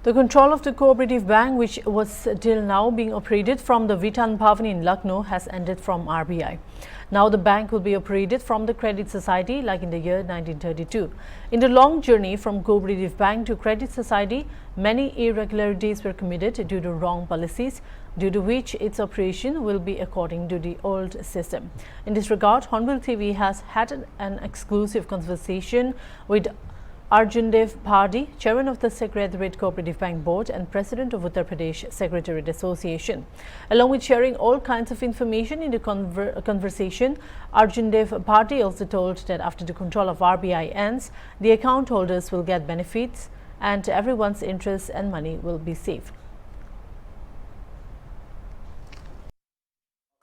The control of the cooperative bank, which was till now being operated from the Vitan Bhavan in Lucknow, has ended from RBI. Now the bank will be operated from the Credit Society like in the year 1932. In the long journey from cooperative bank to Credit Society, many irregularities were committed due to wrong policies, due to which its operation will be according to the old system. In this regard, Hornbill TV has had an exclusive conversation with Arjundev Bhardi, Chairman of the Secretariat Cooperative Bank Board and President of Uttar Pradesh Secretariat Association. Along with sharing all kinds of information in the conversation, Arjundev Bhardi also told that after the control of RBI ends, the account holders will get benefits and everyone's interest and money will be safe.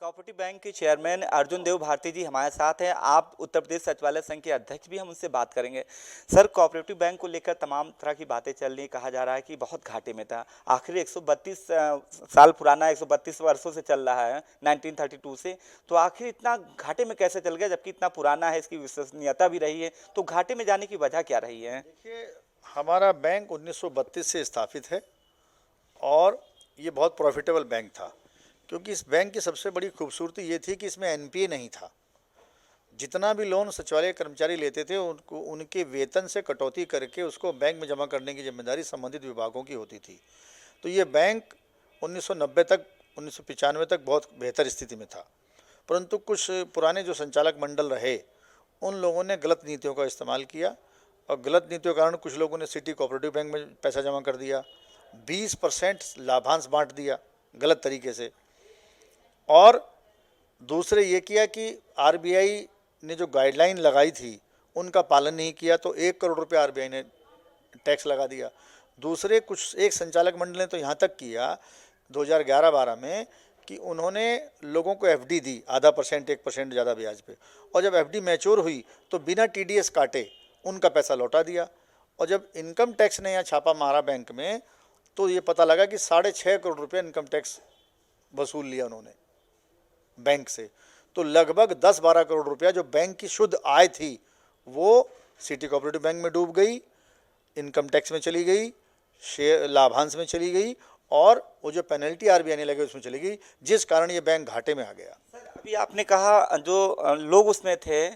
Cooperative bank के chairman Arjun देव भारती जी हमारे साथ हैं। आप उत्तर प्रदेश सचिवालय संघ के अध्यक्ष भी, हम उनसे बात करेंगे। सर, कोऑपरेटिव बैंक को लेकर तमाम तरह की बातें चल रही, कहा जा रहा है कि बहुत घाटे में था। आखिर 132 साल पुराना, 132 वर्षों से चल रहा है 1932 से, तो आखिर इतना घाटे में कैसे चल गया जबकि इतना पुराना है, इसकी विश्वसनीयता भी रही है, तो घाटे में जाने की वजह क्या रही है? देखिए, हमारा बैंक 1932 से स्थापित है और ये बहुत प्रॉफिटेबल बैंक था, क्योंकि इस बैंक की सबसे बड़ी खूबसूरती ये थी कि इसमें एनपीए नहीं था। जितना भी लोन सचिवालय कर्मचारी लेते थे उनको उनके वेतन से कटौती करके उसको बैंक में जमा करने की जिम्मेदारी संबंधित विभागों की होती थी। तो ये बैंक 1990 तक 1995 तक बहुत बेहतर स्थिति में था, परंतु कुछ पुराने जो संचालक मंडल रहे उन लोगों ने गलत नीतियों का इस्तेमाल किया और गलत नीतियों के कारण कुछ लोगों ने सिटी कोऑपरेटिव बैंक में पैसा जमा कर दिया, 20% लाभांश बांट दिया गलत तरीके से, और दूसरे ये किया कि आरबीआई ने जो गाइडलाइन लगाई थी उनका पालन नहीं किया, तो 1 करोड़ रुपये आरबीआई ने टैक्स लगा दिया। दूसरे कुछ एक संचालक मंडल ने तो यहाँ तक किया 2011-12 में कि उन्होंने लोगों को एफडी दी, आधा % 1% ज़्यादा ब्याज पे, और जब एफडी मैच्योर हुई तो बिना टीडीएस काटे उनका पैसा लौटा दिया। और जब इनकम टैक्स ने यहाँ छापा मारा बैंक में, तो ये पता लगा कि 6.5 करोड़ रुपये इनकम टैक्स वसूल लिया उन्होंने बैंक से। तो लगभग 10-12 करोड़ रुपया जो बैंक की शुद्ध आय थी वो सिटी कोऑपरेटिव बैंक में डूब गई, इनकम टैक्स में चली गई, शेयर लाभांश में चली गई, और वो जो पेनल्टी आरबीआई ने लगी उसमें चली गई, जिस कारण ये बैंक घाटे में आ गया। अभी आपने कहा जो लोग उसमें थे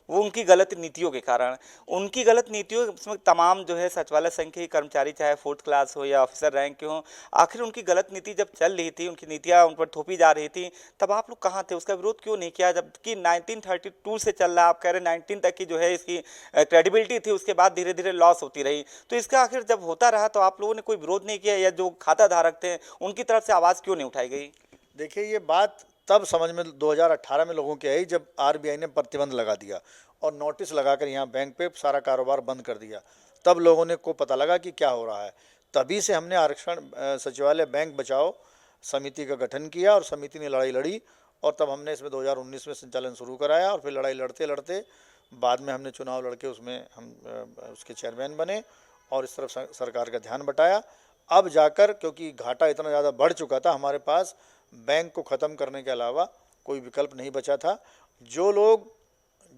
वो उनकी गलत नीतियों के कारण, उनकी गलत नीतियों उसमें तमाम जो है सचिवालय संघ के कर्मचारी, चाहे 4th क्लास हो या ऑफिसर रैंक के हों, आखिर उनकी गलत नीति जब चल रही थी, उनकी नीतियां उन पर थोपी जा रही थी, तब आप लोग कहाँ थे? उसका विरोध क्यों नहीं किया? जबकि 1932 से चल रहा, आप कह रहे 19 तक की जो है इसकी क्रेडिबिलिटी थी, उसके बाद धीरे धीरे लॉस होती रही, तो इसका आखिर जब होता रहा तो आप लोगों ने कोई विरोध नहीं किया, या जो खाता धारक थे उनकी तरफ से आवाज़ क्यों नहीं उठाई गई? देखिए, ये बात तब समझ में 2018 में लोगों की आई जब आरबीआई ने प्रतिबंध लगा दिया और नोटिस लगाकर यहाँ बैंक पे सारा कारोबार बंद कर दिया। तब लोगों को पता लगा कि क्या हो रहा है। तभी से हमने आरक्षण सचिवालय बैंक बचाओ समिति का गठन किया और समिति ने लड़ाई लड़ी, और तब हमने इसमें 2019 में संचालन शुरू कराया, और फिर लड़ाई लड़ते लड़ते बाद में हमने चुनाव लड़के उसमें हम उसके चेयरमैन बने और इस तरफ सरकार का ध्यान बटाया। अब जाकर, क्योंकि घाटा इतना ज़्यादा बढ़ चुका था, हमारे पास बैंक को ख़त्म करने के अलावा कोई विकल्प नहीं बचा था। जो लोग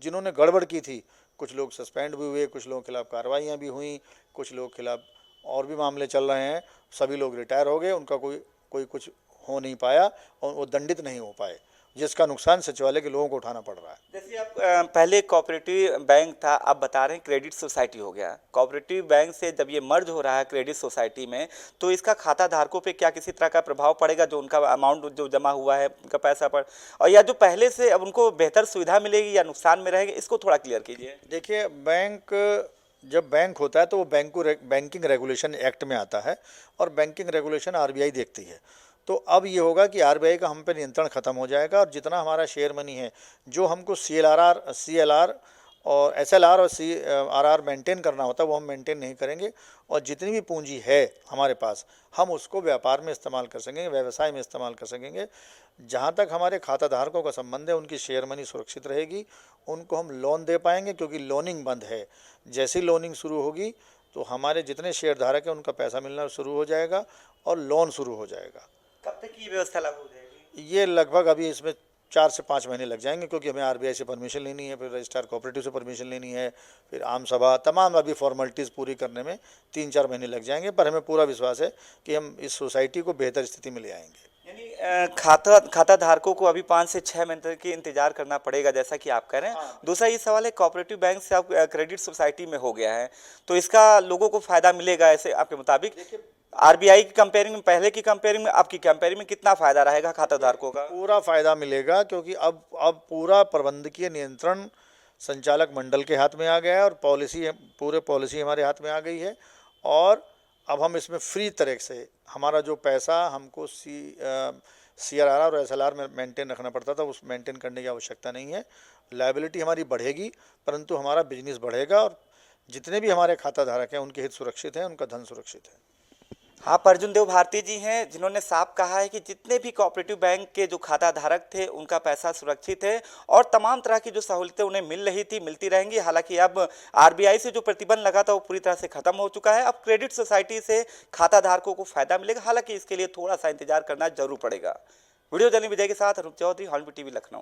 जिन्होंने गड़बड़ की थी, कुछ लोग सस्पेंड भी हुए, कुछ लोगों के खिलाफ कार्रवाइयाँ भी हुई, कुछ लोगों के खिलाफ और भी मामले चल रहे हैं। सभी लोग रिटायर हो गए, उनका कोई कुछ हो नहीं पाया और वो दंडित नहीं हो पाए, जिसका नुकसान सचिवालय के लोगों को उठाना पड़ रहा है। जैसे आप पहले कोऑपरेटिव बैंक था, आप बता रहे हैं क्रेडिट सोसाइटी हो गया। कोऑपरेटिव बैंक से जब ये मर्ज हो रहा है क्रेडिट सोसाइटी में, तो इसका खाता धारकों पे क्या किसी तरह का प्रभाव पड़ेगा? जो उनका अमाउंट जो जमा हुआ है उनका पैसा पर, और या जो पहले से अब उनको बेहतर सुविधा मिलेगी या नुकसान में रहेगा, इसको थोड़ा क्लियर कीजिए। देखिए, जब बैंक होता है तो वो बैंकिंग रेगुलेशन एक्ट में आता है और बैंकिंग रेगुलेशन आरबीआई देखती है। तो अब ये होगा कि आरबीआई का हम पे नियंत्रण खत्म हो जाएगा, और जितना हमारा शेयर मनी है, जो हमको सीएलआर और एसएलआर और सीआरआर मेंटेन करना होता है, वो हम मेंटेन नहीं करेंगे, और जितनी भी पूंजी है हमारे पास हम उसको व्यापार में इस्तेमाल कर सकेंगे, व्यवसाय में इस्तेमाल कर सकेंगे। जहाँ तक हमारे खाता धारकों का संबंध है, उनकी शेयर मनी सुरक्षित रहेगी, उनको हम लोन दे पाएंगे, क्योंकि लोनिंग बंद है। जैसी लोनिंग शुरू होगी तो हमारे जितने शेयर धारक हैं उनका पैसा मिलना शुरू हो जाएगा और लोन शुरू हो जाएगा। कब तक ये व्यवस्था लागू हो जाएगी? ये लगभग अभी इसमें 4 से 5 महीने लग जाएंगे, क्योंकि हमें आरबीआई से परमिशन लेनी है, फिर रजिस्ट्रार कोऑपरेटिव से परमिशन लेनी है, फिर आम सभा, तमाम अभी फॉर्मेलिटीज़ पूरी करने में 3-4 महीने लग जाएंगे। पर हमें पूरा विश्वास है कि हम इस सोसाइटी को बेहतर स्थिति में ले आएंगे। यानी खाता धारकों को अभी 5 से 6 महीने तक की इंतजार करना पड़ेगा, जैसा कि आप कह रहे हैं। दूसरा ये सवाल है, कोऑपरेटिव बैंक से आप क्रेडिट सोसाइटी में हो गया है, तो इसका लोगों को फायदा मिलेगा ऐसे आपके मुताबिक? आरबीआई की कंपेयरिंग में, पहले की कंपेयरिंग में, आपकी कंपेयरिंग में कितना फायदा रहेगा खाता धारकों का? पूरा फायदा मिलेगा, क्योंकि अब पूरा प्रबंधकीय नियंत्रण संचालक मंडल के हाथ में आ गया है और पूरे पॉलिसी हमारे हाथ में आ गई है। और अब हम इसमें फ्री तरह से हमारा जो पैसा हमको CRR और SLR में मेंटेन रखना पड़ता था, उस मेंटेन करने की आवश्यकता नहीं है। लायबिलिटी हमारी बढ़ेगी, परंतु हमारा बिजनेस बढ़ेगा और जितने भी हमारे खाता धारक हैं उनके हित सुरक्षित हैं, उनका धन सुरक्षित है। हाँ, अर्जुन देव भारती जी हैं, जिन्होंने साफ कहा है कि जितने भी कोऑपरेटिव बैंक के जो खाता धारक थे उनका पैसा सुरक्षित है और तमाम तरह की जो सहूलियतें उन्हें मिल रही थी, मिलती रहेंगी। हालांकि अब आरबीआई से जो प्रतिबंध लगा था वो पूरी तरह से खत्म हो चुका है। अब क्रेडिट सोसाइटी से खाता धारकों को फायदा मिलेगा, हालांकि इसके लिए थोड़ा सा इंतजार करना जरूर पड़ेगा। वीडियो जर्नलिस्ट विजय के साथ अनूप चौधरी, हॉर्नबिल टीवी, लखनऊ।